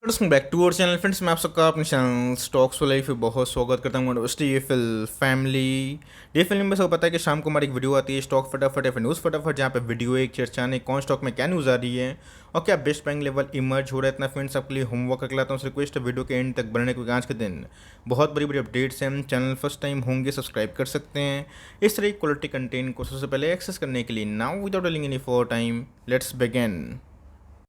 Welcome back to our channel friends. मैं आप सबका अपने चैनल स्टॉक्स फॉर लाइफ में बहुत स्वागत करता हूँ। डीएफएल फैमिली डीएफएल में सबको पता है कि शाम को हमारी एक वीडियो आती है स्टॉक फटाफट या फिर न्यूज़ फटाफट, जहाँ पे वीडियो एक चर्चा नहीं कौन स्टॉक में क्या न्यूज़ आ रही है और क्या बेस्ट बाइंग लेवल इमर्ज हो रहा है। इतना फ्रेंड्स आपके लिए होमवर्क करके लाता हूँ। रिक्वेस्ट है वीडियो के एंड तक बढ़ने को, आज के दिन बहुत बड़ी बड़ी अपडेट्स हैं। चैनल फर्स्ट टाइम होंगे सब्सक्राइब कर सकते हैं इस तरह की क्वालिटी कंटेंट को सबसे पहले एक्सेस करने के लिए। Now without delaying any for time let's begin.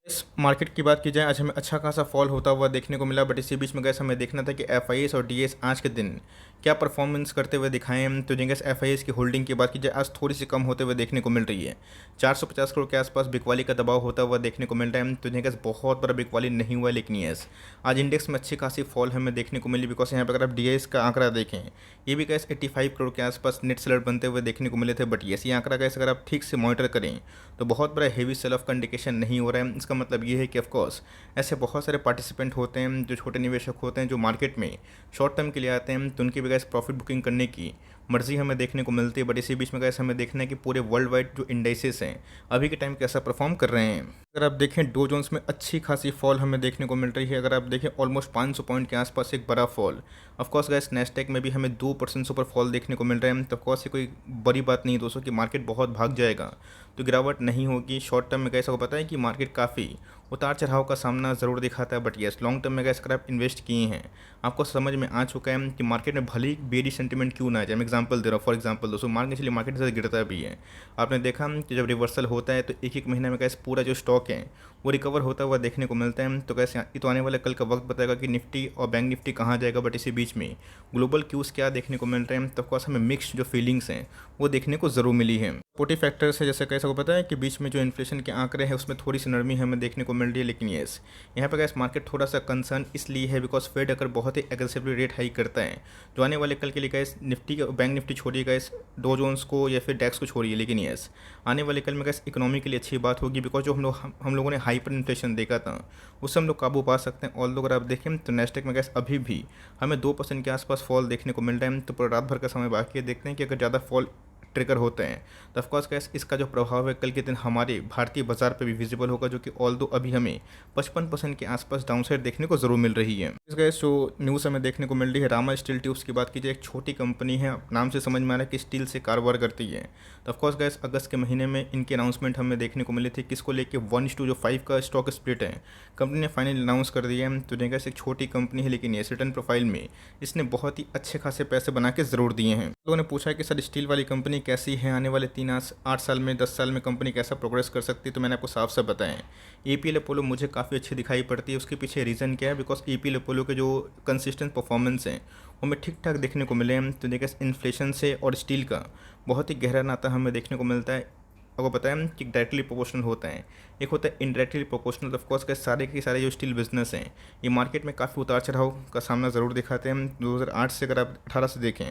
इस मार्केट की बात की जाए, आज हमें अच्छा खासा फॉल होता हुआ देखने को मिला, बट इसी बीच में गैस हमें देखना था कि एफ और डी आज के दिन क्या परफॉर्मेंस करते हुए दिखाएं। तो जिनके एफ की होल्डिंग की बात की जाए, आज थोड़ी सी कम होते हुए देखने को मिल रही है। 450 करोड़ के आसपास बिकवाली का दबाव होता हुआ देखने को मिल रहा है। तो जिनके बहुत बड़ा बिकवाली नहीं हुआ है, लेकिन यस आज इंडेक्स में अच्छी खासी फॉल हमें देखने को मिली। बिकॉज यहाँ पर अगर आप डी का आंकड़ा देखें, ये भी गैस 85 करोड़ के आसपास नेट सेलर बनते हुए देखने को मिले थे। बट यस ये आंकड़ा गैस अगर आप ठीक से मॉनिटर करें तो बहुत बड़ा हेवी सेल ऑफ का इंडिकेशन नहीं हो रहा है। इसका मतलब ये है कि ऑफकोर्स ऐसे बहुत सारे पार्टिसिपेंट होते हैं जो छोटे निवेशक होते हैं, जो मार्केट में शॉर्ट टर्म के लिए आते हैं, तो उनकी भी गैस प्रॉफिट बुकिंग करने की मर्जी हमें देखने को मिलती है। बट इसी बीच में गैस हमें देखना है कि पूरे वर्ल्ड वाइड जो इंडाइसेस हैं अभी के टाइम कैसा परफॉर्म कर रहे हैं। अगर आप देखें डो जोन्स में अच्छी खासी फॉल हमें देखने को मिल रही है। अगर आप देखें ऑलमोस्ट 500 पॉइंट के आसपास एक बड़ा फॉल। ऑफकोर्स गैस नेस्टेक में भी हमें 2% से ऊपर फॉल देखने को मिल रहा है। तो ऑफकोर्स ये कोई बड़ी बात नहीं है दोस्तों कि मार्केट बहुत भाग जाएगा तो गिरावट नहीं होगी। शॉर्ट टर्म में कैसा को पता है कि मार्केट काफ़ी उतार चढ़ाव का सामना ज़रूर दिखाता है। बट येस लॉन्ग टर्म में अगर आप इन्वेस्ट किए हैं, आपको समझ में आ चुका है कि मार्केट में भले ही बेरी सेंटीमेंट क्यों ना आ जाए। मैं एग्जांपल दे रहा हूँ, फॉर एग्जांपल दोस्तों मान के चलिए मार्केट से गिरता भी है। आपने देखा कि जब रिवर्सल होता है तो एक एक महीने में कैसे पूरा जो स्टॉक है वो रिकवर होता हुआ देखने को मिलता है। तो कैसे ये तो आने वाले कल का वक्त बताएगा कि निफ्टी और बैंक निफ्टी कहाँ जाएगा। बट इसी बीच में ग्लोबल क्यूज़ क्या देखने को मिल रहे हैं, तो ऑफकोर्स हमें मिक्स जो फीलिंग्स हैं वो देखने को ज़रूर मिली है। सपोर्टिव फैक्टर्स है, जैसे कैसे को पता है कि बीच में जो इन्फ्लेशन के आंकड़े हैं उसमें थोड़ी सी नरमी हमें देखने को मिल रही है। लेकिन येस यहाँ पर गैस मार्केट थोड़ा सा कंसर्न इसलिए है बिकॉज फेड अगर बहुत ही एग्रेसिवली रेट हाइक करता है तो आने वाले कल के लिए गैस निफ्टी बैंक निफ्टी छोड़िए गैस डो जोन्स को या फिर डैक्स को छोड़िए। लेकिन येस आने वाले कल में गैस इकोनॉमी के लिए अच्छी बात होगी। बिकॉज जो हम लोगों ने हाइपर इन्फ्लेशन देखा था उससे हम लोग काबू पा सकते हैं। ऑल अगर आप देखें तो नेस्टेक में गैस अभी भी हमें 2% के आसपास फॉल देखने को मिल रहा है। तो पूरा रात भर का समय बाकी है, देखते हैं कि अगर ज़्यादा फॉल ट्रिगर होते हैं तो ऑफकोर्स गैस इसका जो प्रभाव है कल के दिन हमारे भारतीय बाजार पे भी विजिबल होगा, जो कि ऑल दो अभी हमें 55% के आसपास डाउनसाइड देखने को ज़रूर मिल रही है। इस गैस जो न्यूज़ हमें देखने को मिल रही है, रामा स्टील ट्यूब्स की बात कीजिए, एक छोटी कंपनी है, नाम से समझ में आ रहा है कि स्टील से कारोबार करती है। तो ऑफकोर्स गैस अगस्त के महीने में इनकी अनाउंसमेंट हमें देखने को मिली थी, किसको लेके 1:5 का स्टॉक स्प्लिट है कंपनी ने फाइनली अनाउंस कर दिया है। तो गैस एक छोटी कंपनी है लेकिन ये रिटर्न प्रोफाइल में इसने बहुत ही अच्छे खासे पैसे बना के ज़रूर दिए हैं। लोगों ने पूछा कि सर स्टील वाली कंपनी कैसी है, आने वाले 3-8 साल में 10 साल में कंपनी कैसा प्रोग्रेस कर सकती है। तो मैंने आपको साफ साफ बताया एपीएल अपोलो मुझे काफ़ी अच्छी दिखाई पड़ती है। उसके पीछे रीज़न क्या है, बिकॉज एपीएल अपोलो के जो कंसिस्टेंट परफॉर्मेंस हैं वो हमें ठीक ठाक देखने को मिले हैं। तो देखिए इन्फ्लेशन से और स्टील का बहुत ही गहरा नाता हमें देखने को मिलता है। आपको पता है कि डायरेक्टली प्रोपोर्शनल होता है, एक होता है इनडायरेक्टली प्रोपोर्शनल। ऑफ कोर्स के सारे के सारे जो स्टील बिजनेस हैं ये मार्केट में काफ़ी उतार चढ़ाव का सामना ज़रूर दिखाते हैं। 2008 से अगर आप 18 से देखें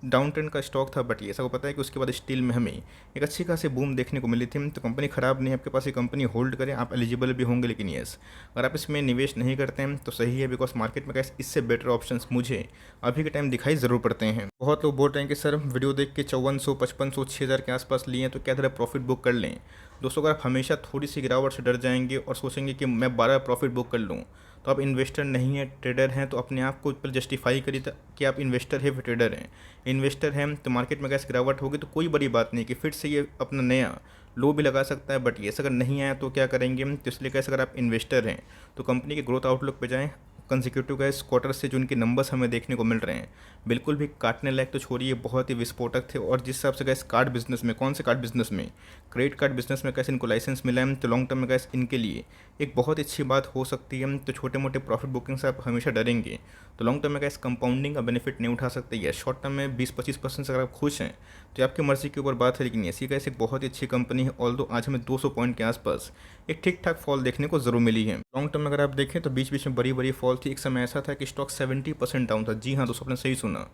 डाउन ट्रेंड का स्टॉक था। बट ये सबको पता है कि उसके बाद स्टील में हमें एक अच्छी खासी बूम देखने को मिली थी। तो कंपनी ख़राब नहीं है, आपके पास ये कंपनी होल्ड करें, आप एलिजिबल भी होंगे। लेकिन यस अगर आप इसमें निवेश नहीं करते हैं तो सही है, बिकॉज मार्केट में कैसे इससे बेटर ऑप्शंस मुझे अभी के टाइम दिखाई ज़रूर पड़ते हैं। बहुत लोग बोल रहे हैं कि सर वीडियो देख के 5400 5500 6000 के आसपास लिए हैं तो क्या तरह प्रॉफिट बुक कर लें। दोस्तों अगर आप हमेशा थोड़ी सी गिरावट से डर जाएंगे और सोचेंगे कि मैं 12 प्रॉफिट बुक कर लूँ तो आप इन्वेस्टर नहीं हैं, ट्रेडर हैं। तो अपने आप को पर जस्टिफाई करिए कि आप इन्वेस्टर है फिर ट्रेडर हैं। इन्वेस्टर हैं तो मार्केट में कैसे गिरावट होगी तो कोई बड़ी बात नहीं कि फिर से ये अपना नया लो भी लगा सकता है। बट ये अगर नहीं आया तो क्या करेंगे। तो इसलिए कैसे अगर आप इन्वेस्टर हैं तो कंपनी के ग्रोथ आउटलुक पे जाएँ। कंसिक्यूटिव का इस क्वार्टर से जो उनके नंबर्स हमें देखने को मिल रहे हैं बिल्कुल भी काटने लायक तो छोड़िए, बहुत ही विस्फोटक थे। और जिस हिसाब से गैस कार्ड बिजनेस में, कौन से कार्ड बिजनेस में, क्रेडिट कार्ड बिजनेस में कैसे इनको लाइसेंस मिला है, तो लॉन्ग टर्म में गैस इनके लिए एक बहुत ही अच्छी बात हो सकती है। तो छोटे मोटे प्रॉफिट बुकिंग से आप हमेशा डरेंगे तो लॉन्ग टर्म में गैस कंपाउंडिंग का बेनिफिट नहीं उठा सकते। या शॉर्ट टर्म में 20-25% से अगर आप खुश हैं तो आपकी मर्जी के ऊपर बात है। लेकिन ऐसी गैस एक बहुत ही अच्छी कंपनी है। ऑल दो आज हमें 200 पॉइंट के आसपास एक ठीक ठाक फॉल देखने को ज़रूर मिली है। लॉन्ग टर्म में अगर आप देखें तो बीच बीच में बड़ी बड़ी फॉल थी। एक समय ऐसा था कि स्टॉक 70% डाउन था। जी हाँ दोस्तों, आपने सही सुना,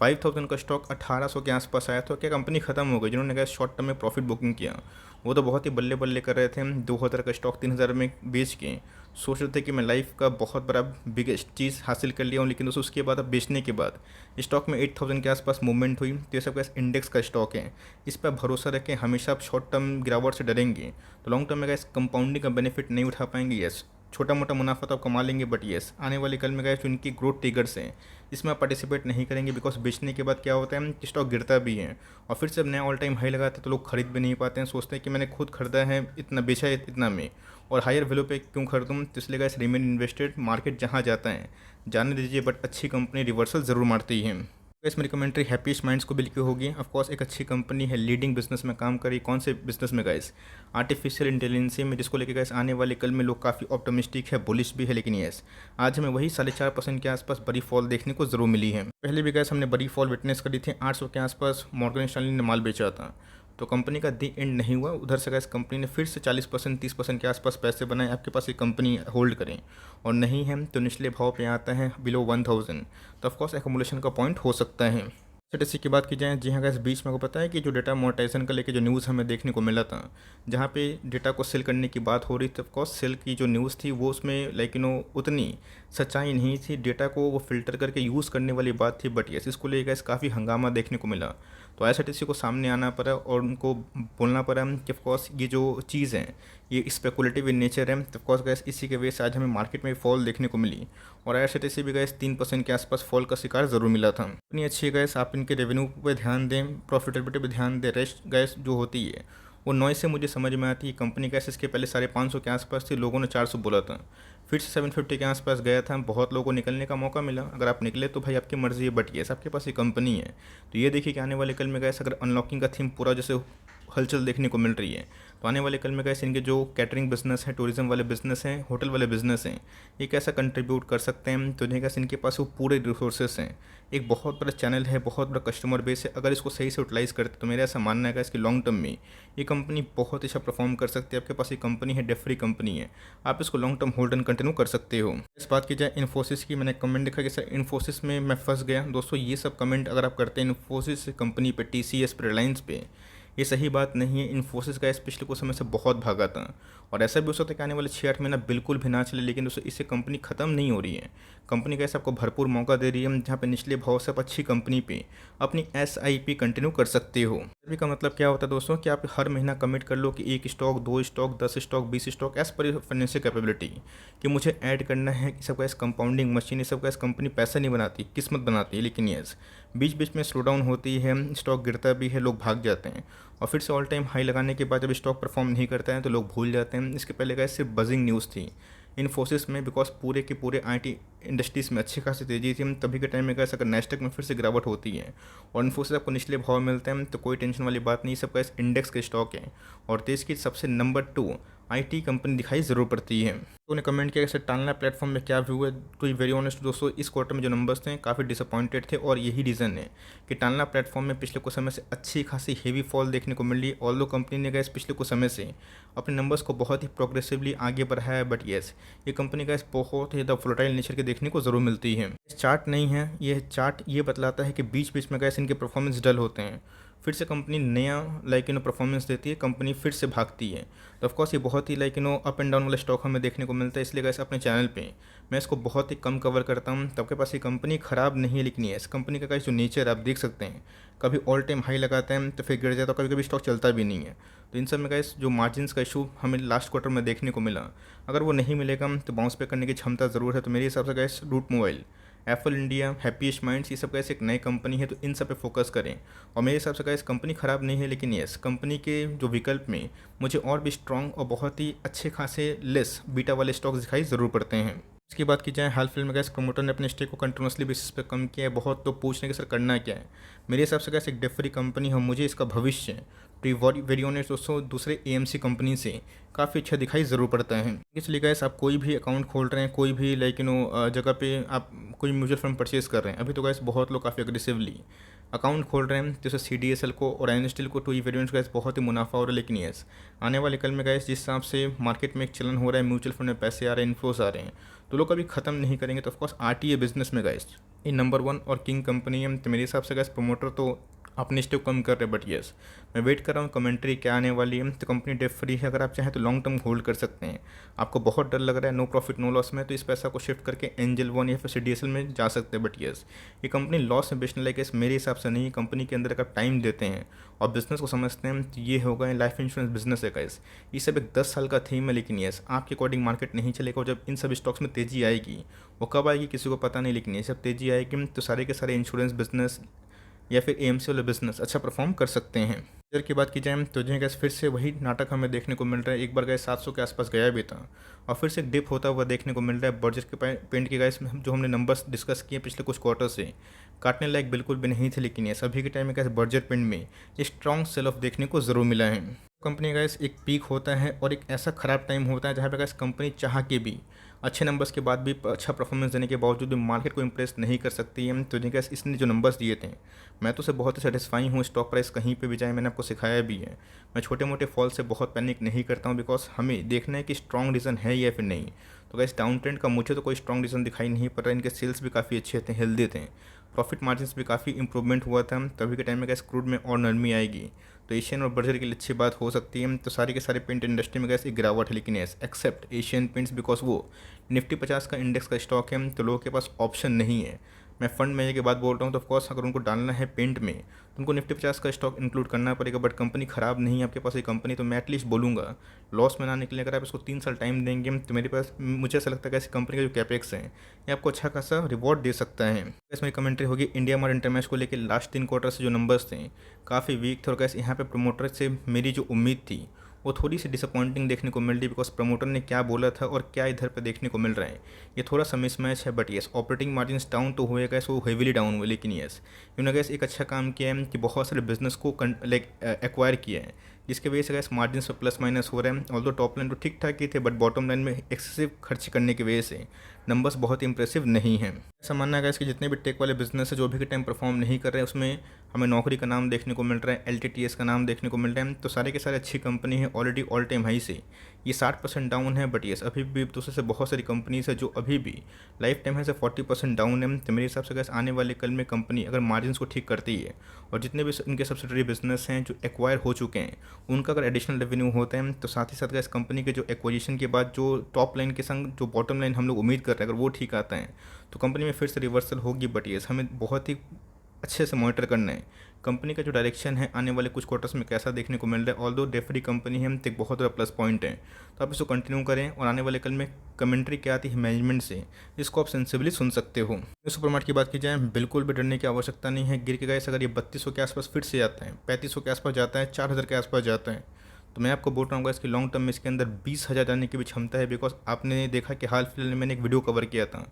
5000 का स्टॉक 1800 के आसपास आया था। क्या कंपनी खत्म हो गई? जिन्होंने कहा शॉर्ट टर्म में प्रॉफिट बुकिंग किया वो तो बहुत ही बल्ले बल्ले कर रहे थे। 2000 का स्टॉक 3000 में बेच के सोच रहे थे कि मैं लाइफ का बहुत बड़ा बिगेस्ट चीज़ हासिल कर लिया हूँ। लेकिन दोस्तों उसके बाद अब बेचने के बाद स्टॉक में 8000 के आसपास मूवमेंट हुई। तो ये सब का इंडेक्स का स्टॉक है, इस पर भरोसा रखें। हमेशा आप शॉर्ट टर्म गिरावट से डरेंगे तो लॉन्ग टर्म में इस कंपाउंडिंग का बेनिफिट नहीं उठा पाएंगे। यस छोटा मोटा मुनाफा तो आप कमा लेंगे, बट येस आने वाले कल में गाइस जो इनकी ग्रोथ ट्रिगर्स हैं इसमें आप पार्टिसिपेट नहीं करेंगे, बिकॉज बेचने के बाद क्या होता है कि स्टॉक गिरता भी है और फिर से अब नया ऑल टाइम हाई लगाते हैं तो लोग खरीद भी नहीं पाते हैं, सोचते हैं कि मैंने खुद खरीदा है इतना, बेचा है इतना में और हायर वैल्यू पे क्यों खरीदूँ। तो इसलिए गाइस रिमेन इन्वेस्टेड, मार्केट जहाँ जाता है जाने दीजिए, बट अच्छी कंपनी रिवर्सल ज़रूर मारती है। गाइस मेरी कमेंट्री हैप्पीस्ट माइंड्स को भी लिखी होगी। ऑफ कोर्स एक अच्छी कंपनी है, लीडिंग बिजनेस में काम करी। कौन से बिजनेस में गाइस? आर्टिफिशियल इंटेलिजेंसी में, जिसको लेके गाइस आने वाले कल में लोग काफ़ी ऑप्टिमिस्टिक है, बुलिश भी है। लेकिन यस आज हमें वही 4.5% के आसपास बड़ी फॉल देखने को जरूर मिली है। पहले भी गाइस हमने बड़ी फॉल विटनेस करी थी, 800 के आसपास मॉर्गन स्टैनली ने माल बेचा था, तो कंपनी का दी एंड नहीं हुआ। उधर से गाइस कंपनी ने फिर से 40% 30% के आसपास पैसे बनाए। आपके पास ये कंपनी होल्ड करें और नहीं है तो निचले भाव पे आता है बिलो 1000, तो ऑफकोर्स एकोमुलेशन का पॉइंट हो सकता है। स्टेटसी की बात की जाए, जी हाँ गाइस बीच में आपको पता है कि जो डेटा मोनेटाइजेशन का लेके जो न्यूज़ हमें देखने को मिला था, जहाँ पे डेटा को सेल करने की बात हो रही थी, ऑफकोर्स सेल की जो न्यूज़ थी वो उसमें लाइक उतनी सच्चाई नहीं थी। डेटा को वो फिल्टर करके यूज़ करने वाली बात थी, बट यस इसको लेकर काफ़ी हंगामा देखने को मिला। तो IRCTC को सामने आना पड़ा और उनको बोलना पड़ा कि ऑफकोर्स ये जो चीज़ है ये स्पेकुलेटिव इन नेचर है। तो ऑफकोर्स गैस इसी के वजह से आज हमें मार्केट में फॉल देखने को मिली और IRCTC भी गैस 3% के आसपास फॉल का शिकार ज़रूर मिला था। इतनी अच्छी गैस आप इनके रेवेन्यू पे ध्यान दें, प्रॉफिटेबिलिटी पे ध्यान दें। रेस्ट गैस जो होती है वो नॉइस से मुझे समझ में आती है। कंपनी गैस इसके पहले 550 के आसपास थी, लोगों ने 400 बोला था, फिर से 750 के आसपास गया था। बहुत लोगों को निकलने का मौका मिला। अगर आप निकले तो भाई आपकी मर्ज़ी है, बट ये आपके पास ये कंपनी है तो ये देखिए कि आने वाले कल में गैस अगर अनलॉकिंग का थीम पूरा जैसे हलचल देखने को मिल रही है तो आने वाले कल में गैस इनके जो कैटरिंग बिजनेस है, टूरिज्म वाले बिजनेस हैं, होटल वाले बिजनेस हैं, ये कैसा कंट्रीब्यूट कर सकते हैं। तो गैस इनके पास वो पूरे रिसोर्सेस हैं, एक बहुत बड़ा चैनल है, बहुत बड़ा कस्टमर बेस है। अगर इसको सही से यूटिलाइज़ करते तो मेरा ऐसा मानना है कि इसकी लॉन्ग टर्म में ये कंपनी बहुत अच्छा परफॉर्म कर सकती है। आपके पास ये कंपनी है, डेट फ्री कंपनी है, आप इसको long term hold and continue कर सकते हो। इस बात की जाए इन्फोसिस की, मैंने कमेंट देखा कि सर इन्फोसिस में मैं फंस गया। दोस्तों ये सब कमेंट अगर आप करते हैं इन्फोसिस कंपनी पे, TCS पे, रिलायंस पे, ये सही बात नहीं है। इन्फोसिस का पिछले कुछ समय से बहुत भागा था और ऐसा भी हो सकता है कि आने वाले 6-8 महीना बिल्कुल भी ना चले। लेकिन दोस्तों इससे कंपनी ख़त्म नहीं हो रही है। कंपनी का आपको भरपूर मौका दे रही है, जहाँ पे निचले भाव से आप अच्छी कंपनी पे अपनी SIP कंटिन्यू कर सकते हो। SIP का मतलब क्या होता है दोस्तों कि आप हर महीना कमिट कर लो कि 1 stock, 2 stock, 10 stock, 20 stock, as per financial capability कि मुझे ऐड करना है। कि सबका कंपाउंडिंग मशीन, ये सबका कंपनी पैसा नहीं बनाती, किस्मत बनाती है। लेकिन यस बीच बीच में स्लो डाउन होती है, स्टॉक गिरता भी है, लोग भाग जाते हैं और फिर से ऑल टाइम हाई लगाने के बाद जब स्टॉक परफॉर्म नहीं करता है तो लोग भूल जाते हैं। इसके पहले का सिर्फ बजिंग न्यूज़ थी इन्फोसिस में, बिकॉज पूरे के पूरे IT इंडस्ट्रीज में अच्छी खासी तेज़ी थी। तभी के टाइम में कैसे अगर नेस्टेक में फिर से गिरावट होती है और इन्फोसिस आपको निचले भाव मिलते हैं तो कोई टेंशन वाली बात नहीं। सबका इस इंडेक्स के स्टॉक है और देश की सबसे नंबर 2 IT कंपनी दिखाई ज़रूर पड़ती है। तो उन्हें कमेंट किया कि टालना प्लेटफॉर्म में क्या व्यू है। टू बी वेरी ऑनेस्ट दोस्तों, इस क्वार्टर में जो नंबर्स थे काफ़ी डिसअपॉइंटेड थे और यही रीज़न है कि टालना प्लेटफॉर्म में पिछले कुछ समय से अच्छी खासी हेवी फॉल देखने को मिल रही है। ऑल्दो कंपनी ने गए पिछले कुछ समय से अपने नंबर्स को बहुत ही प्रोग्रेसिवली आगे बढ़ाया है, बट येस ये कंपनी का बहुत ही ज़्यादा वोलेटाइल नेचर के देखने को ज़रूर मिलती है। चार्ट नहीं है, ये चार्ट ये बतलाता है कि बीच बीच में गैस इनके परफॉर्मेंस डल होते हैं, फिर से कंपनी नया परफॉर्मेंस देती है, कंपनी फिर से भागती है। तो ऑफकोर्स ये बहुत ही अप एंड डाउन वाला स्टॉक हमें देखने को मिलता है। इसलिए गैस अपने चैनल पे मैं इसको बहुत ही कम कवर करता हूँ। तो आपके पास ये कंपनी ख़राब नहीं है, लेकिन ये इस कंपनी का जो नेचर आप देख सकते हैं, कभी ऑल टाइम हाई लगाते हैं तो फिर गिर जाता है, कभी कभी स्टॉक चलता भी नहीं है। तो इन सब में गैस जो मार्जिन्स का इशू हमें लास्ट क्वार्टर में देखने को मिला, अगर वो नहीं मिलेगा तो बाउंस पे करने की क्षमता ज़रूर है। तो मेरे हिसाब से गैस Route Mobile, Apple India, Happiest Minds, ये सब कैसे एक नई कंपनी है तो इन सब पे फोकस करें। और मेरे हिसाब से कैसे कंपनी ख़राब नहीं है, लेकिन यस कंपनी के जो विकल्प में मुझे और भी स्ट्रॉन्ग और बहुत ही अच्छे खासे लेस बीटा वाले स्टॉक्स दिखाई ज़रूर पड़ते हैं। इसकी बात की जाए हाल फिलहाल में गैस प्रमोटर ने अपने स्टेक को कंटिन्यूसली बेसिस पे कम किया है। बहुत तो पूछने के सर करना क्या है। मेरे हिसाब से गैस एक डेट फ्री कंपनी है, मुझे इसका भविष्य वेरी ऑनेस्ट दोस्तों दूसरे AMC कंपनी से काफ़ी अच्छा दिखाई ज़रूर पड़ता है। इसलिए गैस आप कोई भी अकाउंट खोल रहे हैं, कोई भी जगह पे आप कोई म्यूचुअल फंड परचेज कर रहे हैं, अभी तो गैस बहुत लोग काफ़ी अग्रेसिवली अकाउंट खोल रहे हैं, जैसे CDSL को और INSTIL को, तो ये वेरिएंट्स गैस बहुत ही मुनाफा हो रहा है। लेकिन यस आने वाले कल में गैस जिस हिसाब से मार्केट में एक चलन हो रहा है, म्यूचुअल फंड में पैसे आ रहे हैं, इन्फ्लोस आ रहे हैं, तो लोग कभी ख़त्म नहीं करेंगे। तो ऑफकोर्स RTA बिजनेस में गैस ये नंबर 1 और किंग कंपनी है। तो मेरे हिसाब से गैस प्रमोटर तो अपनी स्टेप कम कर रहे हैं, बट येस मैं वेट कर रहा हूँ कमेंट्री क्या आने वाली है। तो कंपनी डेट फ्री है, अगर आप चाहें तो लॉन्ग टर्म होल्ड कर सकते हैं। आपको बहुत डर लग रहा है नो प्रॉफिट नो लॉस में, तो इस पैसा को शिफ्ट करके एंजल वन या फिर सीडीएसएल में जा सकते हैं। बट येस ये कंपनी लॉस में बेचने लायक मेरे हिसाब से नहीं है। कंपनी के अंदर अगर टाइम देते हैं और बिजनेस को समझते हैं तो ये होगा लाइफ इंश्योरेंस बिजनेस है गाइस। ये सब एक 10 साल का थीम है, लेकिन येस आपके अकॉर्डिंग मार्केट नहीं चलेगा। और जब इन सब स्टॉक्स में तेज़ी आएगी, वो कब आएगी किसी को पता नहीं, लेकिन ये सब तेज़ी आएगी तो सारे के सारे इंश्योरेंस बिजनेस या फिर एएमसी वाले बिजनेस अच्छा परफॉर्म कर सकते हैं। शेयर की बात की जाए तो जो गैस फिर से वही नाटक हमें देखने को मिल रहा है। एक बार गैस 700 के आसपास गया भी था और फिर से एक डिप होता हुआ देखने को मिल रहा है। बर्जर के पेंट के गैस जो हमने नंबर्स डिस्कस किए पिछले कुछ क्वार्टर से, काटने लायक बिल्कुल भी नहीं थे, लेकिन ये सभी के टाइम में गैस बर्जर पेंट में स्ट्रॉन्ग सेल ऑफ देखने को ज़रूर मिला है। कंपनी गैस एक पीक होता है और एक ऐसा ख़राब टाइम होता है जहाँ पे गैस कंपनी चाह के भी अच्छे नंबर्स के बाद भी अच्छा परफॉर्मेंस देने के बावजूद भी मार्केट को इंप्रेस नहीं कर सकती है। तो गैस इसने जो नंबर्स दिए थे, मैं तो उसे बहुत ही सेटिस्फाई हूँ। स्टॉक प्राइस कहीं पे भी जाए, मैंने आपको सिखाया भी है। मैं छोटे मोटे फॉल से बहुत पैनिक नहीं करता हूँ, बिकॉज हमें देखना है कि स्ट्रॉन्ग रीज़न है या फिर नहीं। तो गैस डाउन ट्रेंड का मुझे तो कोई स्ट्रॉन्ग रीज़न दिखाई नहीं पड़ रहा। इनके सेल्स भी काफ़ी अच्छे थे, हेल्दी थे, प्रॉफिट मार्जिन्स भी काफ़ी इंप्रूवमेंट हुआ था। तभी के टाइम में गैस क्रूड में और नरमी आएगी तो एशियन और बर्जर के लिए अच्छी बात हो सकती है। तो सारे के सारे पेंट इंडस्ट्री में गैस एक गिरावट है, लेकिन yes except Asian Paints, because वो निफ्टी 50 का इंडेक्स का स्टॉक है, तो लोगों के पास ऑप्शन नहीं है। मैं फंड मैनेजर की बात बोल रहा हूँ, तो ऑफकोर्स अगर उनको डालना है पेंट में तो उनको निफ्टी 50 का स्टॉक इंक्लूड करना पड़ेगा। बट कंपनी ख़राब नहीं है आपके पास ये कंपनी, तो मैं एटलीस्ट बोलूँगा लॉस में ना निकले। अगर आप इसको 3 साल टाइम देंगे तो मेरे पास मुझे ऐसा लगता है कि ऐसी कंपनी का जो कैपेक्स है ये आपको अच्छा खासा रिवॉर्ड दे सकता है। इसमें कमेंट्री होगी इंडिया मार्ट इंटरमैच को लेकर। लास्ट 3 क्वार्टर से जो नंबर्स थे काफ़ी वीक थे और कैसे यहाँ पे प्रमोटर से मेरी जो उम्मीद थी वो थोड़ी सी डिसअपॉइंटिंग देखने को मिल रही, बिकॉज प्रमोटर ने क्या बोला था और क्या इधर पे देखने को मिल रहा है ये थोड़ा सा मिसमैच है। But yes operating margin down तो हुए गैस, वो हेविली डाउन हुए, लेकिन येस इन्होंने गैस एक अच्छा काम किया है कि बहुत सारे बिजनेस को लाइक एक्वायर किया है, जिसकी वजह से गैस मार्जिन पे प्लस माइनस हो रहे हैं। ऑल्दो टॉप लाइन तो ठीक ठाक ही थे, बट बॉटम लाइन में एक्सेसिव खर्च करने की वजह से नंबर्स बहुत इंप्रेसिव नहीं हैं। ऐसा मानना है गैस कि जितने भी टेक वाले बिजनेस है जो भी के टाइम परफॉर्म नहीं कर रहे हैं, उसमें हमें नौकरी का नाम देखने को मिल रहा है, LTTS का नाम देखने को मिल रहा है। तो सारे के सारे अच्छी कंपनी है, ऑलरेडी ऑल टाइम हाई से ये 60% डाउन है। बट येस अभी भी दूसरे से बहुत सारी कंपनीज है जो अभी भी लाइफ टाइम है से 40% डाउन है। तो मेरे हिसाब से गैस आने वाले कल में कंपनी अगर मार्जिन को ठीक करती है और जितने भी इनके सब्सिडरी बिजनेस हैं जो एक्वायर हो चुके हैं उनका अगर एडिशनल रेवेन्यू होते हैं, तो साथ ही साथ गैस कंपनी के जो एक्विजिशन के बाद जो टॉप लाइन के संग जो बॉटम लाइन हम लोग उम्मीद कर रहे हैं अगर वो ठीक आता है तो कंपनी में फिर से रिवर्सल होगी। बट येस हमें बहुत ही अच्छे से मॉनिटर करना है कंपनी का जो डायरेक्शन है आने वाले कुछ क्वार्टर्स में कैसा देखने को मिल रहा है। ऑल्दो डेफरी कंपनी है तो एक बहुत बड़ा प्लस पॉइंट है, तो आप इसको कंटिन्यू करें और आने वाले कल में कमेंट्री क्या आती है मैनेजमेंट से इसको आप सेंसिबली सुन सकते हो। सुपरमार्ट की बात की जाए बिल्कुल भी डरने की आवश्यकता नहीं है। गिर के गए अगर ये 3200 के आसपास फिर से जाता है, 3500 के आसपास जाता है, 4000 के आसपास जाता है, तो मैं आपको बोल रहा हूँ इसकी लॉन्ग टर्म में इसके अंदर 20,000 जाने की भी क्षमता है। बिकॉज आपने देखा कि हाल फिलहाल में मैंने एक वीडियो कवर किया था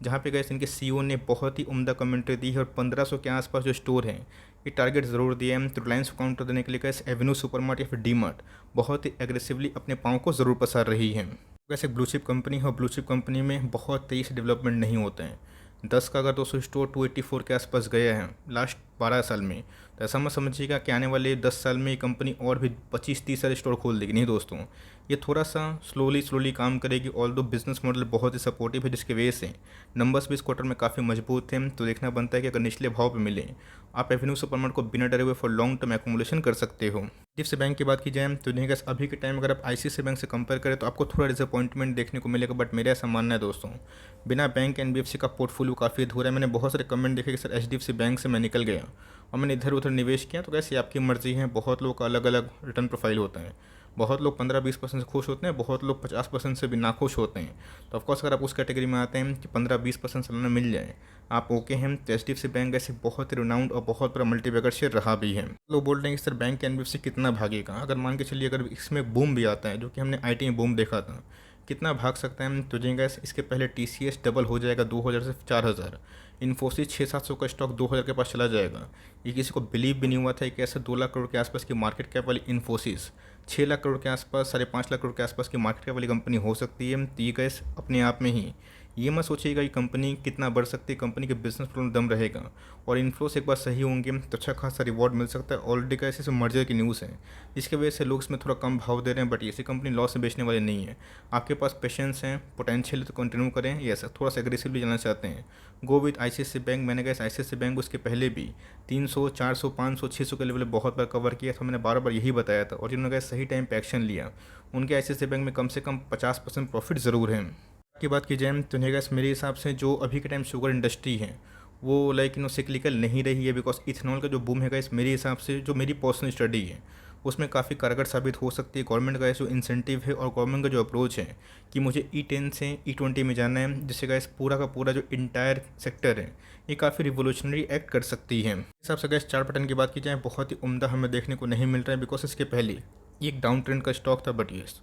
जहाँ पे गए इनके CEO ने बहुत ही उम्दा कमेंट्री दी है और 1500 के आसपास जो स्टोर है ये टारगेट ज़रूर दिया है। तो रिलायंस को काउंटर देने के लिए गए एवेन्यू सुपरमार्ट या फिर डीमार्ट बहुत ही एग्रेसिवली अपने पाँव को ज़रूर पसार रही है। वैसे ब्लू चिप कंपनी है और ब्लू चिप कंपनी में बहुत तेज़ी से डेवलपमेंट नहीं होते हैं। 10 का अगर 200 स्टोर 284 के आसपास गया है लास्ट 12 साल में, तो ऐसा मत समझिएगा कि आने वाले 10 साल में ये कंपनी और भी 25-30 सारे स्टोर खोल देगी। नहीं दोस्तों, ये थोड़ा सा स्लोली काम करेगी। ऑल्दो बिजनेस मॉडल बहुत ही सपोर्टिव है, जिसकी वजह से नंबर्स भी इस क्वार्टर में काफ़ी मजबूत थे। तो देखना बनता है कि अगर निचले भाव पे मिले आप एवेन्यू सुपरमार्ट को बिना डरे हुए फॉर लॉन्ग टर्म एक्मुलेशन कर सकते हो। ICICI बैंक की बात की जाए तो नहीं गैस अभी के टाइम अगर आप ICICI बैंक से कंपेयर करें तो आपको थोड़ा डिसअपॉइंटमेंट देखने को मिलेगा। बट मेरा ऐसा मानना है दोस्तों, बिना बैंक NBFC का पोर्टफोलियो काफ़ी अधूरा है। मैंने बहुत सारे कमेंट देखे कि सर HDFC बैंक से मैं निकल गया और मैंने इधर उधर निवेश किया, तो कैसे आपकी मर्ज़ी है। बहुत लोग का अलग अलग रिटर्न प्रोफाइल होता है, बहुत लोग 15-20% से खुश होते हैं, बहुत लोग 50% से भी नाखुश होते हैं। तो ऑफकोर्स अगर आप उस कैटेगरी में आते हैं कि 15-20% सालाना मिल जाए आप ओके हैं, तो HDFC बैंक ऐसे बहुत ही रिनाउंड और बहुत बड़ा मल्टीबैगर शेयर रहा भी है। लोग बोल रहे हैं कि सर बैंक NBFC कितना भागेगा। अगर मान के चलिए अगर इसमें बूम भी आता है, जो कि हमने IT में बूम देखा था, कितना भाग सकता है तो जी गैस इसके पहले TCS डबल हो जाएगा 2000 से 4000, इन्फोसिस 600-700 का स्टॉक 2000 के पास चला जाएगा। ये किसी को बिलीव भी नहीं हुआ था कि ऐसे 2 लाख करोड़ के आसपास की मार्केट कैप वाली इन्फोसिस 6 लाख करोड़ के आसपास 5.5 लाख करोड़ के आसपास की मार्केट कैप वाली कंपनी हो सकती है। तो ये गैस अपने आप में ही ये मत सोचिएगा कि कंपनी कितना बढ़ सकती है, कंपनी के बिजनेस प्लान दम रहेगा और इन्फ्लोस एक बार सही होंगे तो अच्छा खासा रिवॉर्ड मिल सकता है। ऑलरेडी का ऐसे मर्जर की न्यूज़ है जिसकी वजह से लोग इसमें थोड़ा कम भाव दे रहे हैं, बट ऐसी कंपनी लॉस से बेचने वाली नहीं है। आपके पास पेशेंस है, पोटेंशियल तो कंटिन्यू करें, ये थोड़ा सा एग्रेसिवली जाना चाहते हैं गो विथ ICICI बैंक। मैंने कहा ICICI बैंक उसके पहले भी 300, 400, 500, 600 के लेवल बहुत बार कवर किया था, मैंने बार बार यही बताया था। और जिन्होंने सही टाइम पे एक्शन लिया उनके ICICI बैंक में कम से कम 50% प्रॉफिट ज़रूर है। की बात की जाए तो गैस मेरे हिसाब से जो अभी के टाइम शुगर इंडस्ट्री है वो सिक्लिकल नहीं रही है, बिकॉज इथेनॉल का जो बूम है गैस मेरे हिसाब से जो मेरी पर्सनल स्टडी है उसमें काफ़ी कारगर साबित हो सकती है। गवर्नमेंट का जो इंसेंटिव है और गवर्नमेंट का जो अप्रोच है कि मुझे E10 से E20 में जाना है, जिससे गैस पूरा का पूरा जो इंटायर सेक्टर है ये काफ़ी रिवोल्यूशनरी एक्ट कर सकती है। इस हिसाब से गैस चार पैटर्न की बात की जाए बहुत ही उम्दा हमें देखने को नहीं मिल रहा है, बिकॉज इसके पहले ये एक डाउन ट्रेंड का स्टॉक था, बट यस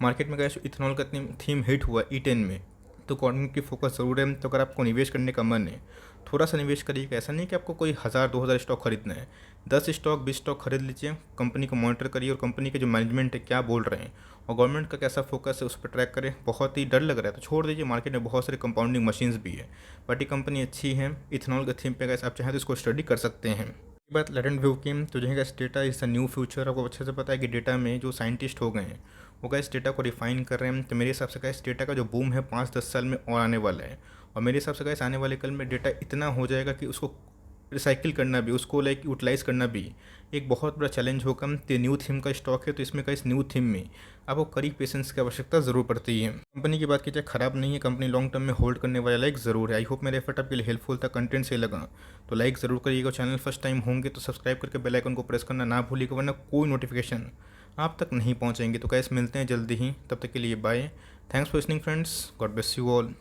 मार्केट में गैस इथेनॉल का थीम हिट हुआ E10 में, तो गवर्नमेंट की फोकस ज़रूर है। तो अगर आपको निवेश करने का मन है थोड़ा सा निवेश करिएगा, ऐसा नहीं कि आपको कोई 1000-2000 स्टॉक खरीदना है, 10 स्टॉक 20 स्टॉक खरीद लीजिए। कंपनी को मॉनिटर करिए और कंपनी के जो मैनेजमेंट है क्या बोल रहे हैं और गवर्नमेंट का कैसा फोकस है उस पर ट्रैक करें। बहुत ही डर लग रहा है तो छोड़ दीजिए, मार्केट में बहुत सारे कंपाउंडिंग मशीन्स भी है, बट ये कंपनी अच्छी है। इथेनॉल के थीम पे अगर आप चाहें तो इसको स्टडी कर सकते हैं। बात लेटेंट व्यू की तो जो है data is the new future. आपको अच्छे से पता है कि डेटा में जो साइंटिस्ट हो गए हैं वो गैस डेटा को रिफाइन कर रहे हैं। तो मेरे हिसाब से गैस डेटा का जो बूम है 5-10 साल में और आने वाला है, और मेरे हिसाब से गैस आने वाले कल में डेटा इतना हो जाएगा कि उसको रिसाइकिल करना भी, उसको यूटिलाइज़ करना भी एक बहुत बड़ा चैलेंज होगा। तो न्यू थीम का स्टॉक है तो इसमें इस न्यू थीम में आपको करीब पेशेंस की आवश्यकता ज़रूर पड़ती है। कंपनी की बात की जाए ख़राब नहीं है, कंपनी लॉन्ग टर्म में होल्ड करने वाला लाइक ज़रूर है। आई होप मेरा एफर्ट आपके लिए हेल्पफुल था, कंटेंट से लगा तो लाइक ज़रूर करिएगा। चैनल फर्स्ट टाइम होंगे तो सब्सक्राइब करके बेल आइकन को प्रेस करना ना भूलिएगा, वरना कोई नोटिफिकेशन आप तक नहीं पहुँचेंगे। तो कैसे मिलते हैं जल्दी ही, तब तक के लिए bye. Thanks for listening friends, God bless you all.